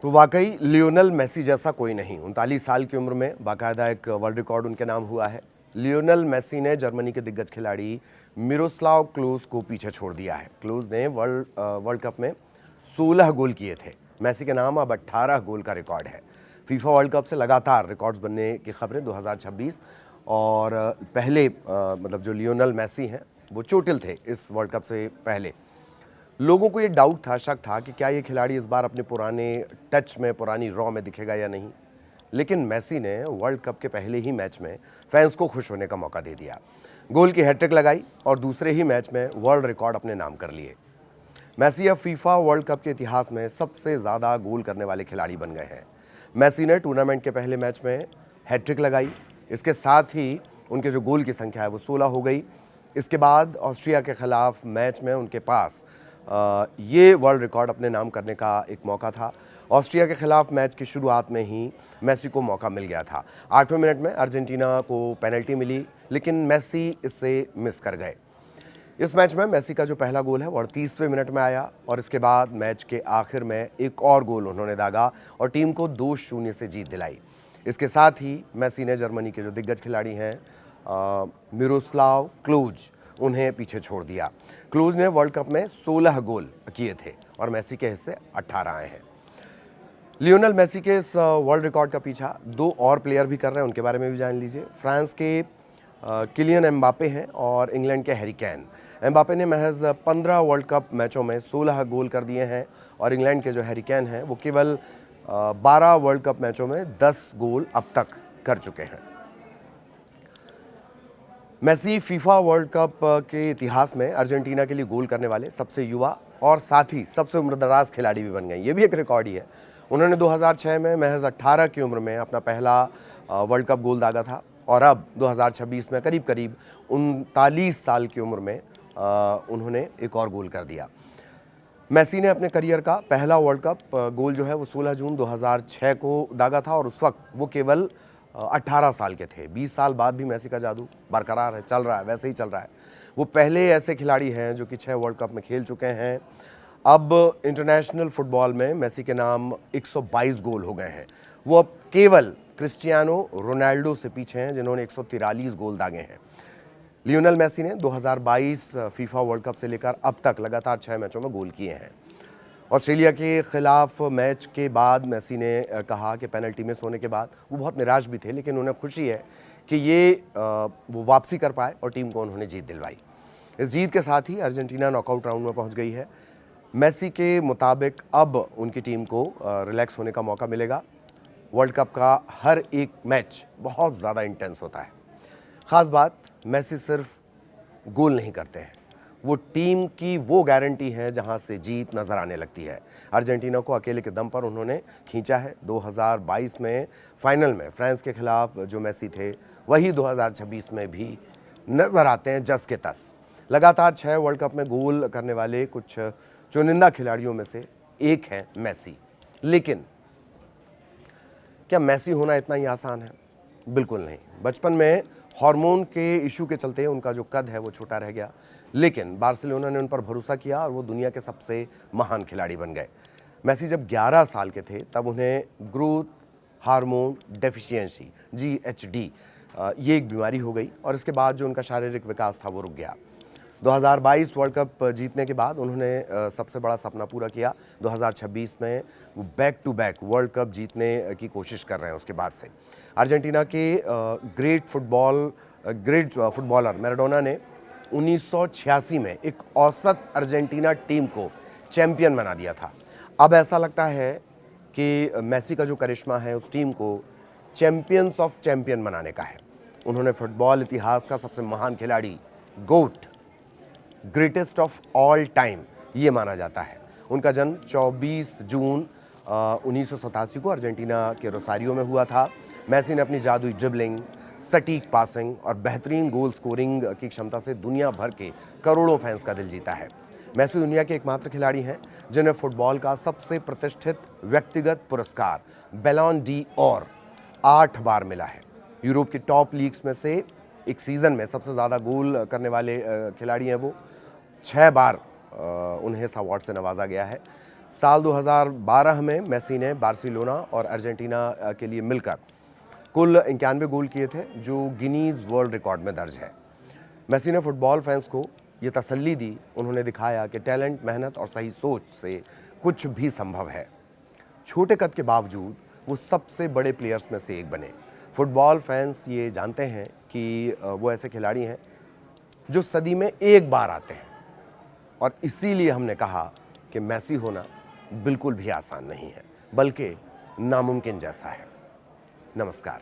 तो वाकई Lionel Messi जैसा कोई नहीं। 39 साल की उम्र में बाकायदा एक वर्ल्ड रिकॉर्ड उनके नाम हुआ है। लियोनेल मेसी ने जर्मनी के दिग्गज खिलाड़ी मिरोस्लाव क्लोज को पीछे छोड़ दिया है। क्लोज ने वर्ल्ड कप में 16 गोल किए थे। मेसी के नाम अब 18 गोल का रिकॉर्ड है। फीफा वर्ल्ड कप से लगातार रिकॉर्ड्स बनने की खबरें 2026 और पहले मतलब जो लियोनेल मेसी हैं वो चोटिल थे इस वर्ल्ड कप से पहले। लोगों को ये डाउट था, शक था कि क्या ये खिलाड़ी इस बार अपने पुराने टच में, पुरानी रॉ में दिखेगा या नहीं। लेकिन मेसी ने वर्ल्ड कप के पहले ही मैच में फैंस को खुश होने का मौका दे दिया। गोल की हैट्रिक लगाई और दूसरे ही मैच में वर्ल्ड रिकॉर्ड अपने नाम कर लिए। मेसी अब फीफा वर्ल्ड कप के इतिहास में सबसे ज़्यादा गोल करने वाले खिलाड़ी बन गए हैं। मेसी ने टूर्नामेंट के पहले मैच में हैट्रिक लगाई। इसके साथ ही उनके जो गोल की संख्या है वो 16 हो गई। इसके बाद ऑस्ट्रिया के खिलाफ मैच में उनके पास ये वर्ल्ड रिकॉर्ड अपने नाम करने का एक मौका था। ऑस्ट्रिया के खिलाफ मैच की शुरुआत में ही मेसी को मौका मिल गया था। 8वें मिनट में अर्जेंटीना को पेनल्टी मिली, लेकिन मेसी इससे मिस कर गए। इस मैच में मेसी का जो पहला गोल है वो 38वें मिनट में आया और इसके बाद मैच के आखिर में एक और गोल उन्होंने दागा और टीम को 2-0 से जीत दिलाई। इसके साथ ही मेसी ने जर्मनी के जो दिग्गज खिलाड़ी हैं मिरोस्लाव क्लोज, उन्हें पीछे छोड़ दिया। क्लोज ने वर्ल्ड कप में 16 गोल किए थे और मेसी के हिस्से 18 आए हैं। लियोनेल मेसी के इस वर्ल्ड रिकॉर्ड का पीछा दो और प्लेयर भी कर रहे हैं, उनके बारे में भी जान लीजिए। फ्रांस के किलियन एम्बापे हैं और इंग्लैंड के हैरी केन। एम्बापे ने महज 15 वर्ल्ड कप मैचों में 16 गोल कर दिए हैं और इंग्लैंड के जो हैरी केन हैं वो केवल 12 वर्ल्ड कप मैचों में 10 गोल अब तक कर चुके हैं। मेसी फीफा वर्ल्ड कप के इतिहास में अर्जेंटीना के लिए गोल करने वाले सबसे युवा और साथ ही सबसे उम्रदराज खिलाड़ी भी बन गए। ये भी एक रिकॉर्ड ही है। उन्होंने 2006 में महज 18 की उम्र में अपना पहला वर्ल्ड कप गोल दागा था और अब 2026 में करीब करीब 39 साल की उम्र में उन्होंने एक और गोल कर दिया। मेसी ने अपने करियर का पहला वर्ल्ड कप गोल जो है वो 16 जून 2006 को दागा था और उस वक्त वो केवल 18 साल के थे। 20 साल बाद भी मेसी का जादू बरकरार है, चल रहा है, वैसे ही चल रहा है। वो पहले ऐसे खिलाड़ी हैं जो कि 6 वर्ल्ड कप में खेल चुके हैं। अब इंटरनेशनल फुटबॉल में मेसी के नाम 122 गोल हो गए हैं। वो अब केवल क्रिस्टियानो रोनाल्डो से पीछे हैं जिन्होंने 143 गोल दागे हैं। लियोनेल मेसी ने 2022 फीफा वर्ल्ड कप से लेकर अब तक लगातार 6 मैचों में गोल किए हैं। ऑस्ट्रेलिया के खिलाफ मैच के बाद मेसी ने कहा कि पेनल्टी मिस होने के बाद वो बहुत निराश भी थे, लेकिन उन्हें खुशी है कि ये वो वापसी कर पाए और टीम को उन्होंने जीत दिलवाई। इस जीत के साथ ही अर्जेंटीना नॉकआउट राउंड में पहुंच गई है। मेसी के मुताबिक अब उनकी टीम को रिलैक्स होने का मौका मिलेगा। वर्ल्ड कप का हर एक मैच बहुत ज़्यादा इंटेंस होता है। ख़ास बात, मेसी सिर्फ गोल नहीं करते हैं, वो टीम की वो गारंटी है जहां से जीत नजर आने लगती है। अर्जेंटीना को अकेले के दम पर उन्होंने खींचा है। 2022 में फाइनल में फ्रांस के खिलाफ जो मेसी थे वही 2026 में भी नजर आते हैं जस के तस। लगातार 6 वर्ल्ड कप में गोल करने वाले कुछ चुनिंदा खिलाड़ियों में से एक हैं मेसी। लेकिन क्या मेसी होना इतना ही आसान है? बिल्कुल नहीं। बचपन में हार्मोन के इशू के चलते उनका जो कद है वो छोटा रह गया, लेकिन बार्सिलोना ने उन पर भरोसा किया और वो दुनिया के सबसे महान खिलाड़ी बन गए। मेसी जब 11 साल के थे तब उन्हें ग्रोथ हार्मोन डेफिशिएंसी GHD ये एक बीमारी हो गई और इसके बाद जो उनका शारीरिक विकास था वो रुक गया। 2022 वर्ल्ड कप जीतने के बाद उन्होंने सबसे बड़ा सपना पूरा किया। 2026 में वो back to back world cup जीतने की कोशिश कर रहे हैं उसके बाद से। अर्जेंटीना के ग्रेट फुटबॉलर मैराडोना ने 1986 में एक औसत अर्जेंटीना टीम को चैंपियन बना दिया था। अब ऐसा लगता है कि मेसी का जो करिश्मा है उस टीम को चैंपियंस ऑफ चैंपियन बनाने का है। उन्होंने फुटबॉल इतिहास का सबसे महान खिलाड़ी, गोट, ग्रेटेस्ट ऑफ ऑल टाइम ये माना जाता है। उनका जन्म 24 जून 1987 को अर्जेंटीना के रोसारियो में हुआ था। मेसी ने अपनी जादुई ड्रिबलिंग, सटीक पासिंग और बेहतरीन गोल स्कोरिंग की क्षमता से दुनिया भर के करोड़ों फैंस का दिल जीता है। मेसी दुनिया के एकमात्र खिलाड़ी हैं जिन्हें फुटबॉल का सबसे प्रतिष्ठित व्यक्तिगत पुरस्कार बैलोन डी और 8 बार मिला है। यूरोप की टॉप लीग्स में से एक सीज़न में सबसे ज़्यादा गोल करने वाले खिलाड़ी हैं वो। 6 बार उन्हें इस अवार्ड से नवाजा गया है। साल 2012 में मेसी ने बार्सिलोना और अर्जेंटीना के लिए मिलकर कुल 91 गोल किए थे, जो गिनीज वर्ल्ड रिकॉर्ड में दर्ज है। मेसी ने फुटबॉल फैंस को ये तसल्ली दी, उन्होंने दिखाया कि टैलेंट, मेहनत और सही सोच से कुछ भी संभव है। छोटे कद के बावजूद वो सबसे बड़े प्लेयर्स में से एक बने। फुटबॉल फैंस ये जानते हैं कि वो ऐसे खिलाड़ी हैं जो सदी में एक बार आते हैं, और इसीलिए हमने कहा कि मेसी होना बिल्कुल भी आसान नहीं है, बल्कि नामुमकिन जैसा है। नमस्कार।